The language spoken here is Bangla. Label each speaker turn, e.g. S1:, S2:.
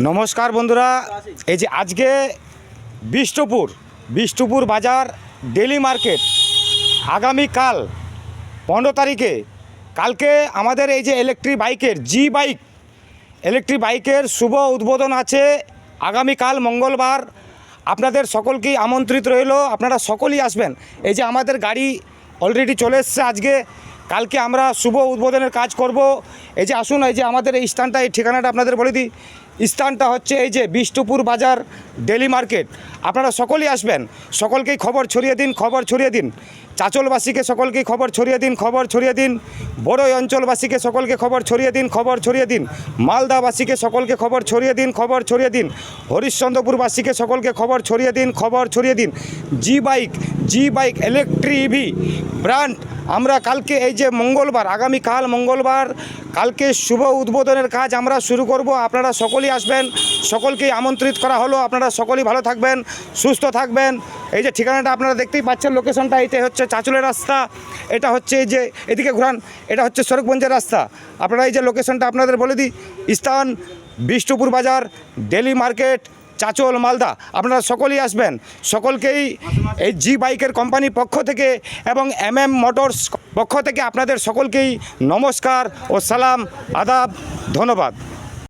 S1: নমস্কার বন্ধুরা, এই যে আজকে বিষ্টপুর বাজার ডেলি মার্কেট আগামীকাল 15 তারিখে কালকে আমাদের এই যে ইলেকট্রিক বাইকের শুভ উদ্বোধন আছে। আগামীকাল মঙ্গলবার আপনাদের সকলকেই আমন্ত্রিত রইল, আপনারা সকলেই আসবেন। এই যে আমাদের গাড়ি অলরেডি চলে এসছে, আজকে কালকে আমরা শুভ উদ্বোধনের কাজ করব। এই যে আসুন, এই যে আমাদের এই স্থানটা, এই ঠিকানাটা আপনাদের বলে দিই। স্থানটা হচ্ছে এই যে বিষ্টপুর বাজার ডেলি মার্কেট। আপনারা সকলেই আসবেন, সকলকেই খবর ছড়িয়ে দিন। চাঁচলবাসীকে সকলকেই খবর ছড়িয়ে দিন। বড়ই অঞ্চলবাসীকে সকলকে খবর ছড়িয়ে দিন। মালদাবাসীকে সকলকে খবর ছড়িয়ে দিন। হরিশ্চন্দ্রপুরবাসীকে সকলকে খবর ছড়িয়ে দিন। জি বাইক ইলেকট্রিক ইভি ব্র্যান্ড আমরা কালকে এই যে আগামীকাল মঙ্গলবার কালকে শুভ উদ্বোধনের কাজ আমরা শুরু করব। আপনারা সকলেই আসবেন, সকলকেই আমন্ত্রিত করা হলো। আপনারা সকলেই ভালো থাকবেন, সুস্থ থাকবেন। এই যে ঠিকানাটা আপনারা দেখতেই পাচ্ছেন, লোকেশনটা এটা হচ্ছে চাঁচলের রাস্তা, এটা হচ্ছে এই যে এদিকে ঘুরান, এটা হচ্ছে সড়কগঞ্জের রাস্তা। আপনারা এই যে লোকেশনটা আপনাদের বলে দিই, স্থান বিষ্টপুর বাজার ডেলি মার্কেট, চাঁচল, মালদা। আপনারা সকলেই আসবেন, সকলকেই এই জি বাইকের কোম্পানির পক্ষ থেকে এবং মোটরস পক্ষ থেকে আপনাদের সকলকেই নমস্কার ও সালাম, আদাব, ধন্যবাদ।